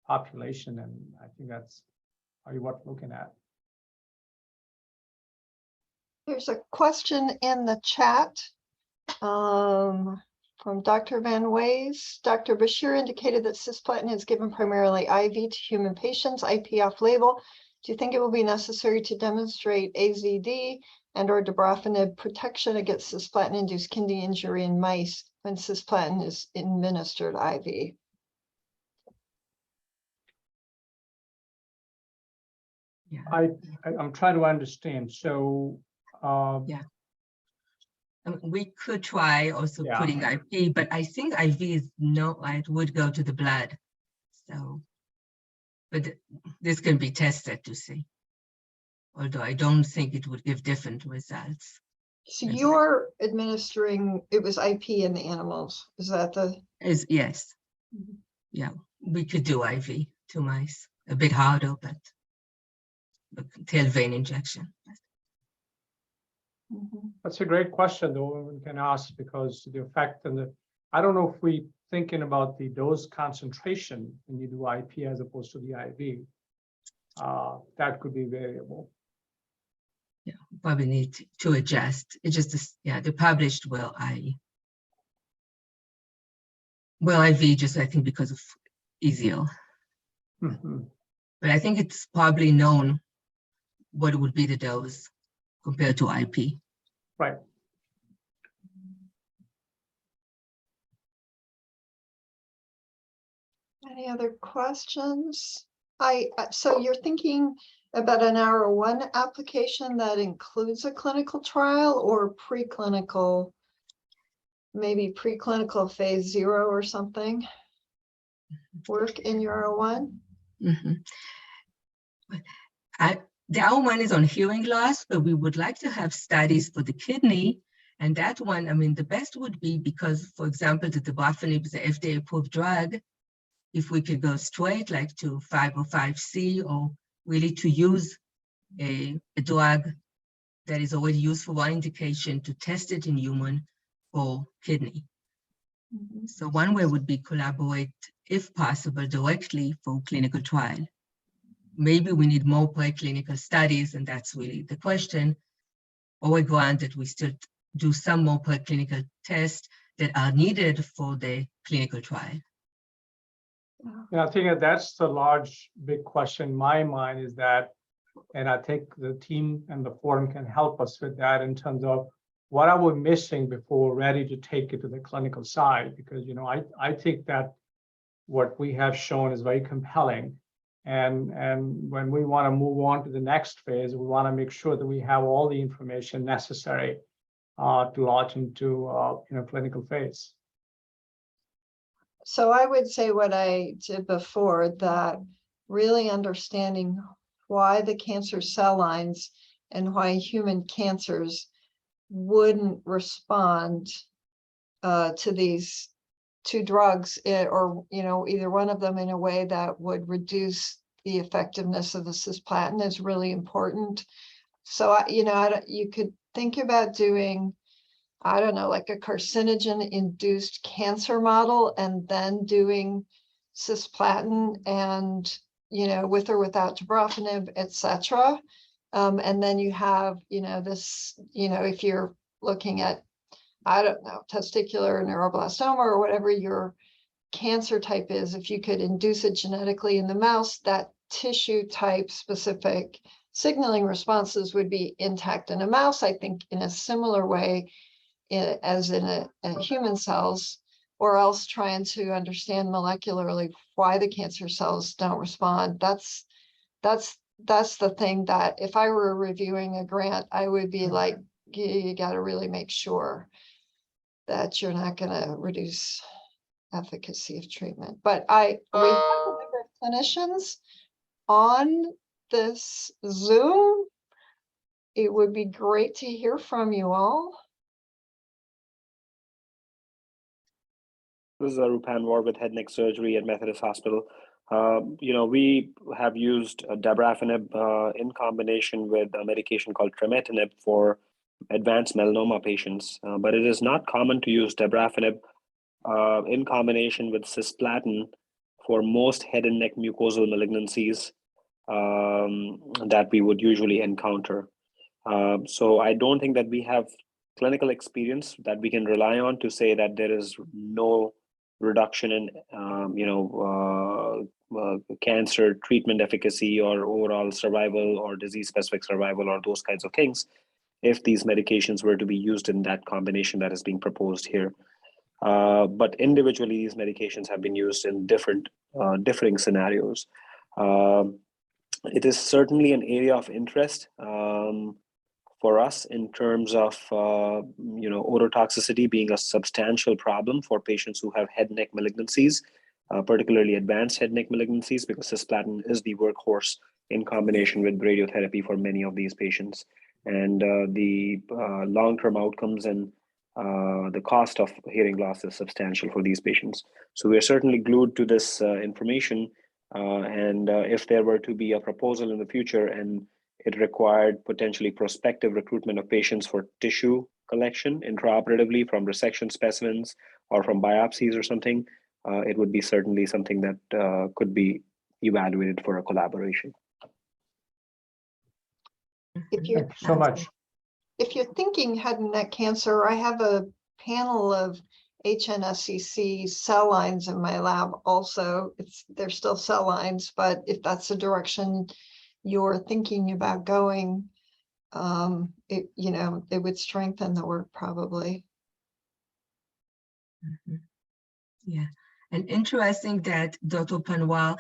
population, and I think that's probably worth looking at. There's a question in the chat from Dr. Van Ways. Dr. Bashir indicated that cisplatin is given primarily IV to human patients, IP off-label. Do you think it will be necessary to demonstrate AZD and or dabrafenib protection against cisplatin-induced kidney injury in mice when cisplatin is administered IV? Yeah. I'm trying to understand. So I mean, we could try also Yeah. putting IP, but I think IV is no, it would go to the blood. So, but this can be tested to see. Although I don't think it would give different results. So Yes. you're administering, it was IP in the animals. Is that the? Yes. Yeah, we could do IV to mice. A bit harder, but tail vein injection. Mhm. That's a great question, though, we can ask, because the effect and the, I don't know if we thinking about the dose concentration when you do IP as opposed to the IV. That could be variable. Yeah, probably need to adjust. It just, yeah, the published IV just, I think, because of easier. Mhm. But I think it's probably known what would be the dose compared to IP. Right. Any other questions? So you're thinking about an R01 application that includes a clinical trial or preclinical, maybe preclinical phase 0 or something? Work in your R01? Mhm. The other one is on hearing loss, but we would like to have studies for the kidney. And that one, I mean, the best would be because, for example, the dabrafenib is an FDA-approved drug. If we could go straight like to 505C, or really to use a drug that is already used for one indication to test it in human for kidney. Mhm. So one way would be collaborate, if possible, directly for clinical trial. Maybe we need more preclinical studies, and that's really the question. Or granted, we still do some more preclinical tests that are needed for the clinical trial. Yeah, I think that's the large, big question in my mind is that, and I think the team and the forum can help us with that in terms of what are we missing before we're ready to take it to the clinical side? Because, you know, I think that what we have shown is very compelling. And when we want to move on to the next phase, we want to make sure that we have all the information necessary to launch into clinical phase. So I would say what I did before, that really understanding why the cancer cell lines and why human cancers wouldn't respond to these two drugs, or either one of them in a way that would reduce the effectiveness of the cisplatin is really important. So you could think about doing, I don't know, like a carcinogen-induced cancer model, and then doing cisplatin and, with or without dabrafenib, et cetera. And then you have, this, if you're looking at, I don't know, testicular neuroblastoma or whatever your cancer type is, if you could induce it genetically in the mouse, that tissue type specific signaling responses would be intact in a mouse. I think in a similar way as in a human cells, or else trying to understand molecularly why the cancer cells don't respond. That's the thing that if I were reviewing a grant, I would be like, you got to really make sure that you're not going to reduce efficacy of treatment. But we have a number of clinicians on this Zoom. It would be great to hear from you all. This is Arup Anwar with head neck surgery at Methodist Hospital. We have used dabrafenib in combination with a medication called trametinib for advanced melanoma patients, but it is not common to use dabrafenib in combination with cisplatin for most head and neck mucosal malignancies that we would usually encounter. So I don't think that we have clinical experience that we can rely on to say that there is no reduction in cancer treatment efficacy or overall survival or disease specific survival or those kinds of things if these medications were to be used in that combination that is being proposed here. But individually, these medications have been used in differing scenarios. It is certainly an area of interest for us in terms of ototoxicity being a substantial problem for patients who have head and neck malignancies, particularly advanced head and neck malignancies, because cisplatin is the workhorse in combination with radiotherapy for many of these patients. And the long-term outcomes and the cost of hearing loss is substantial for these patients. So we're certainly glued to this information. And if there were to be a proposal in the future and it required potentially prospective recruitment of patients for tissue collection intraoperatively from resection specimens or from biopsies or something, it would be certainly something that could be evaluated for a collaboration. If you're, Thank you so much. if you're thinking head and neck cancer, I have a panel of HNSCC cell lines in my lab also. They're still cell lines, but if that's the direction you're thinking about going, it would strengthen the work probably. Yeah, and interesting that Dr. Panwal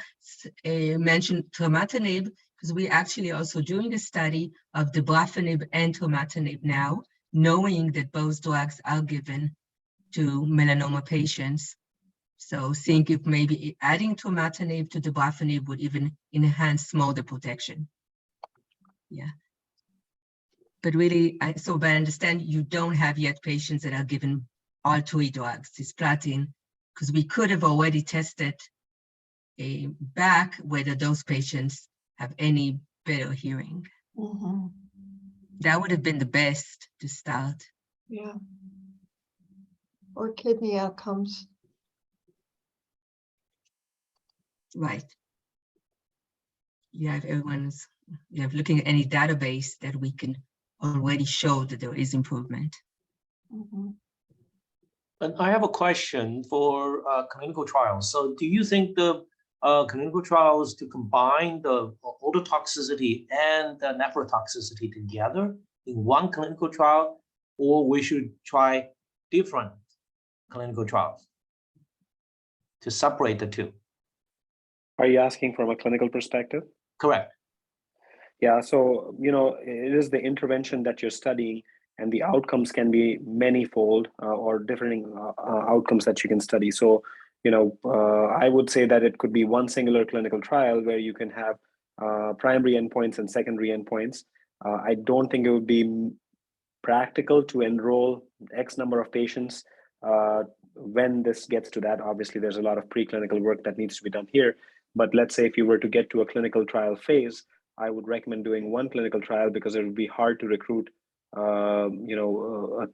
mentioned tomatinib, because we actually also doing a study of the dabrafenib and tomatinib now, knowing that both drugs are given to melanoma patients. So think if maybe adding tomatinib to the dabrafenib would even enhance more the protection. Yeah. But really, so I understand you don't have yet patients that are given all three drugs, cisplatin, because we could have already tested back whether those patients have any better hearing. Mm-hmm. That would have been the best to start. Yeah. Or kidney outcomes. Right. You have looking at any database that we can already show that there is improvement. Mm-hmm. And I have a question for clinical trials. So do you think the clinical trials to combine the ototoxicity and the nephrotoxicity together in one clinical trial, or we should try different clinical trials to separate the two? Are you asking from a clinical perspective? Correct. Yeah, so, it is the intervention that you're studying, and the outcomes can be manyfold or differing outcomes that you can study. So, I would say that it could be one singular clinical trial where you can have primary endpoints and secondary endpoints. I don't think it would be practical to enroll X number of patients when this gets to that. Obviously, there's a lot of preclinical work that needs to be done here. But let's say if you were to get to a clinical trial phase, I would recommend doing one clinical trial because it would be hard to recruit,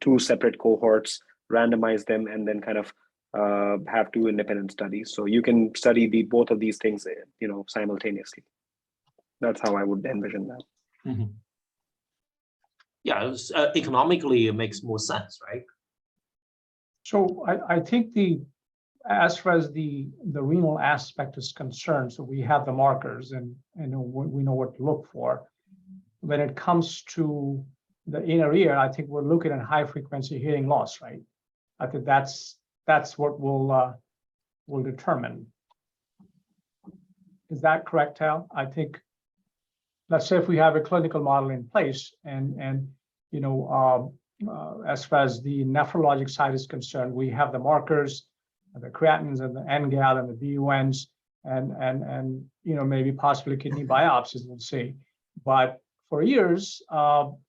two separate cohorts, randomize them, and then kind of have two independent studies. So you can study both of these things, simultaneously. That's how I would envision that. Mm-hmm. Yeah, economically, it makes more sense, right? So I think as far as the renal aspect is concerned, so we have the markers and we know what to look for. When it comes to the inner ear, I think we're looking at high frequency hearing loss, right? I think that's what will determine. Is that correct, Tal? I think, let's say if we have a clinical model in place and as far as the nephrologic side is concerned, we have the markers, the creatinines and the NGAL and the BUNs and maybe possibly kidney biopsies, we'll see. But for years,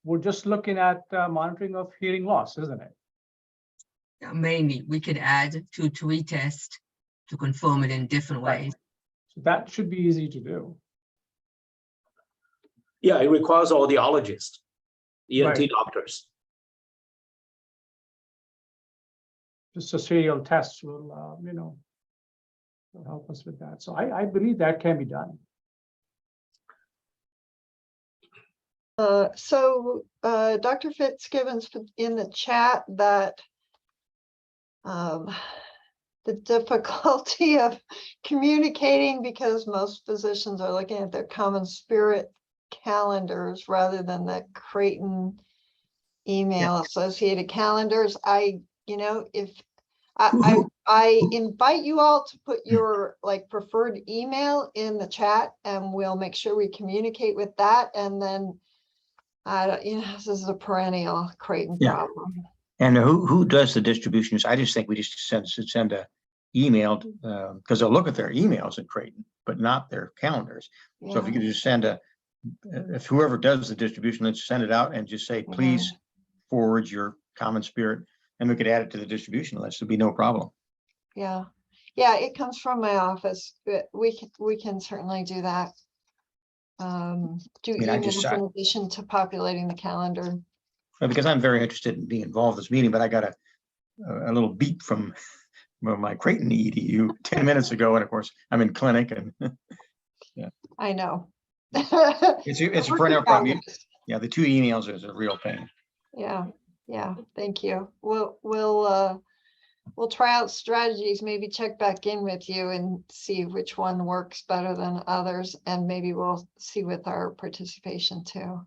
we're just looking at monitoring of hearing loss, isn't it? Yeah, mainly, we could add 2 retest to confirm it in different ways. Right. So that should be easy to do. Yeah, it requires audiologists, ENT Right. doctors. Just a serial test will help us with that. So I believe that can be done. So Dr. Fitzgibbons put in the chat that the difficulty of communicating because most physicians are looking at their common spirit calendars rather than the Creighton email associated calendars. I invite you all to put your preferred email in the chat and we'll make sure we communicate with that. And then This is a perennial Creighton Yeah. problem. And who does the distributions? I just think we just send a email, because they'll look at their emails in Creighton, but not their calendars. So if you could just send if whoever does the distribution, let's send it out and just say, please forward your common spirit, and we could add it to the distribution list. There'd be no problem. Yeah, it comes from my office, but we can certainly do that. Do emails in addition to populating the calendar. Because I'm very interested in being involved in this meeting, but I got a little beep from my Creighton EDU 10 minutes ago, and of course I'm in clinic, and yeah, I know. it's a perennial problem. Yeah, the 2 emails is a real pain. Yeah, thank you. We'll try out strategies, maybe check back in with you and see which one works better than others, and maybe we'll see with our participation too.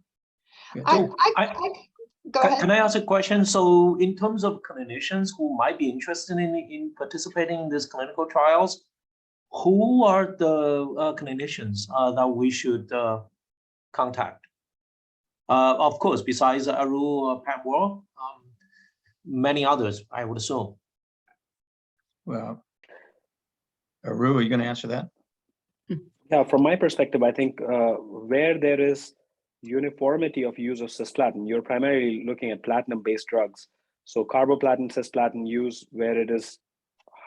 Go ahead. Can I ask a question? So in terms of clinicians who might be interested in participating in these clinical trials, who are the clinicians that we should contact? Of course, besides Aru Pamwar, many others, I would assume. Well, Aru, are you going to answer that? Yeah, from my perspective, I think where there is uniformity of use of cisplatin, you're primarily looking at platinum-based drugs. So carboplatin, cisplatin use where it is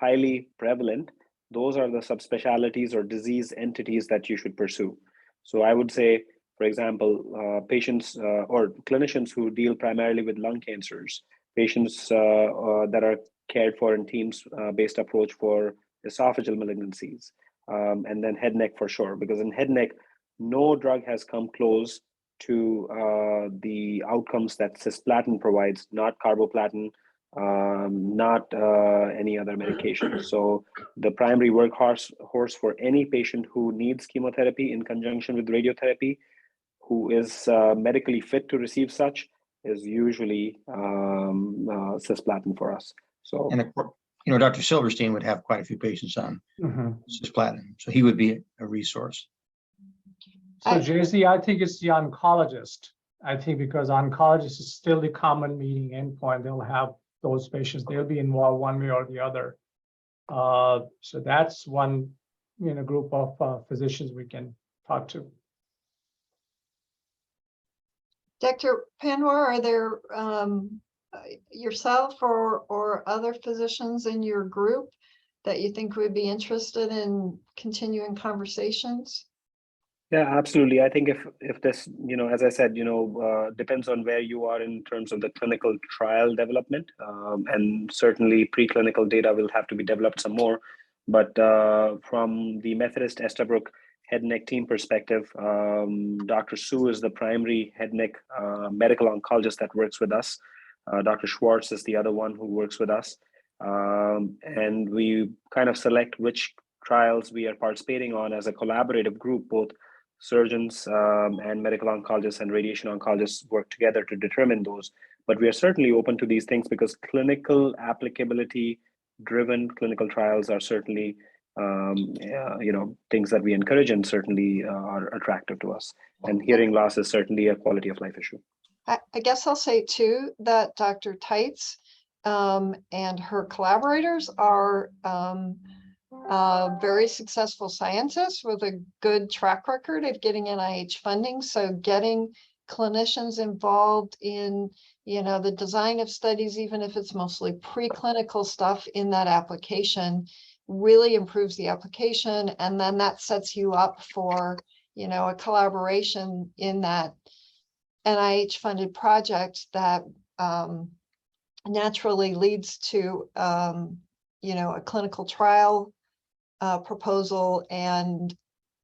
highly prevalent, those are the subspecialties or disease entities that you should pursue. So I would say, for example, patients or clinicians who deal primarily with lung cancers, patients that are cared for in teams-based approach for esophageal malignancies, and then head neck for sure, because in head neck, no drug has come close to the outcomes that cisplatin provides, not carboplatin, not any other medication. So the primary workhorse for any patient who needs chemotherapy in conjunction with radiotherapy, who is medically fit to receive such, is usually cisplatin for us. So, and of course, Dr. Silverstein would have quite a few patients on cisplatin, so he would be a resource. So JC, I think it's the oncologist. I think because oncologist is still the common meeting endpoint, they'll have those patients, they'll be involved one way or the other. So that's one group of physicians we can talk to. Dr. Panwar, are there yourself or other physicians in your group that you think would be interested in continuing conversations? Yeah, absolutely. I think if this, as I said, depends on where you are in terms of the clinical trial development, and certainly preclinical data will have to be developed some more. But from the Methodist Estabrook head and neck team perspective, Dr. Su is the primary head and neck medical oncologist that works with us. Dr. Schwartz is the other one who works with us. And we kind of select which trials we are participating on as a collaborative group. Both surgeons and medical oncologists and radiation oncologists work together to determine those. But we are certainly open to these things because clinical applicability driven clinical trials are certainly things that we encourage and certainly are attractive to us. And hearing loss is certainly a quality of life issue. I guess I'll say too that Dr. Teitz and her collaborators are very successful scientists with a good track record of getting NIH funding. So getting clinicians involved in, the design of studies, even if it's mostly preclinical stuff in that application, really improves the application. And then that sets you up for, a collaboration in that NIH funded project that naturally leads to, a clinical trial proposal, and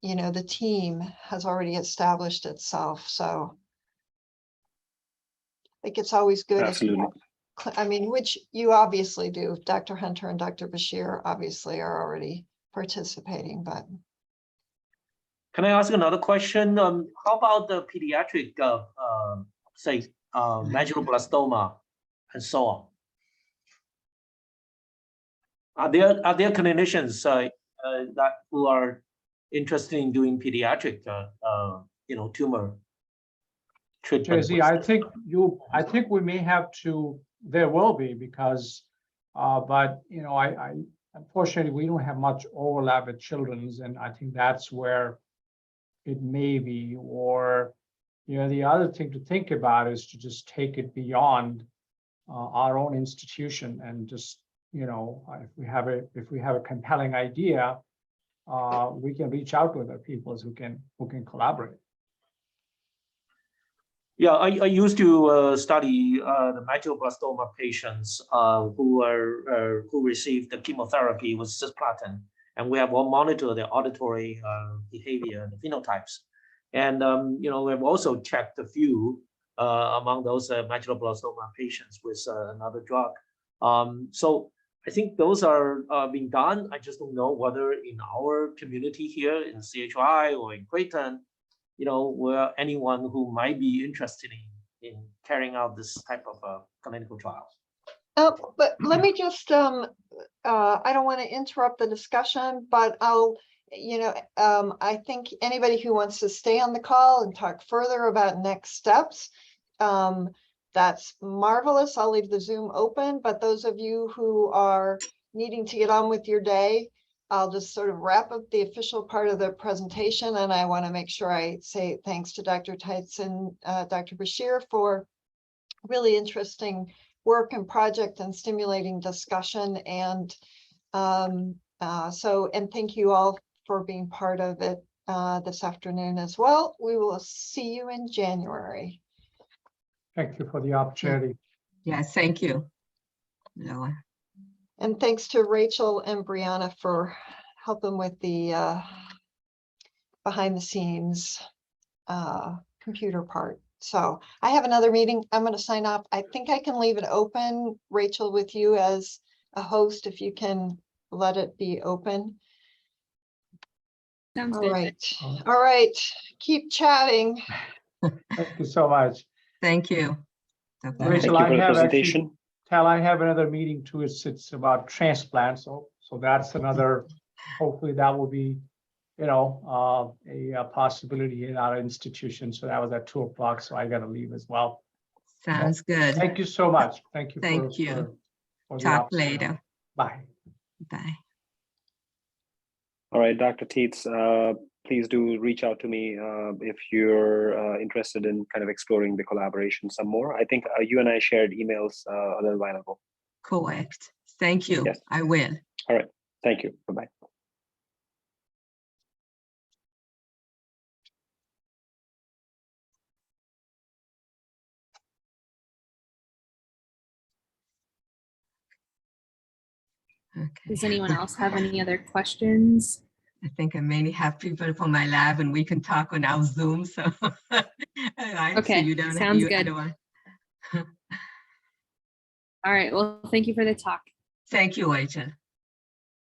the team has already established itself. So I think it's always good. Absolutely. Which you obviously do. Dr. Hunter and Dr. Bashir obviously are already participating, but. Can I ask another question? How about the pediatric, medulloblastoma and so on? Are there clinicians that who are interested in doing pediatric, tumor? treatment. Jay-Z, I think we may have to, there will be because, but you know, I unfortunately, we don't have much overlap with children's, and I think that's where it may be, or, you know, the other thing to think about is to just take it beyond our own institution and just, you know, if we have a compelling idea, we can reach out to other people who can collaborate. Yeah, I used to study the medulloblastoma patients who received the chemotherapy with cisplatin, and we have all monitor their auditory behavior and phenotypes. And you know, we've also checked a few among those medulloblastoma patients with another drug. So I think those are being done. I just don't know whether in our community here in CHI or in Creighton, you know, where anyone who might be interested in carrying out this type of clinical trials. But let me just, I don't want to interrupt the discussion, but I'll, you know, I think anybody who wants to stay on the call and talk further about next steps, that's marvelous. I'll leave the Zoom open, but those of you who are needing to get on with your day, I'll just sort of wrap up the official part of the presentation, and I want to make sure I say thanks to Dr. Teitz and Dr. Bashir for really interesting work and project and stimulating discussion. And and thank you all for being part of it this afternoon as well. We will see you in January. Thank you for the opportunity. Yes, thank you, Noah. And thanks to Rachel and Brianna for helping with the behind the scenes computer part. So I have another meeting. I'm going to sign off. I think I can leave it open, Rachel, with you as a host, if you can let it be open. Sounds All good. right. All right. Keep chatting. Thank you so much. Thank you. Dr. Rachel, Thank you for the I have presentation. I have another meeting too. It's about transplant. So that's another, hopefully that will be, you know, a possibility in our institution. So that was at 2 o'clock. So I got to leave as well. Sounds good. Thank you so much. Thank you. Thank you. For the Talk opportunity. later. Bye. Bye. All right, Dr. Teitz, please do reach out to me if you're interested in kind of exploring the collaboration some more. I think you and I shared emails a little while ago. Correct. Thank you. Yes. I will. All right. Thank you. Bye-bye. Okay. Does anyone else have any other questions? I think I mainly have people from my lab and we can talk on our Zoom. So, Okay, you don't, sounds you, good. Everyone. All right. Well, thank you for the talk. Thank you, Rachel,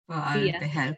for all See ya. the help.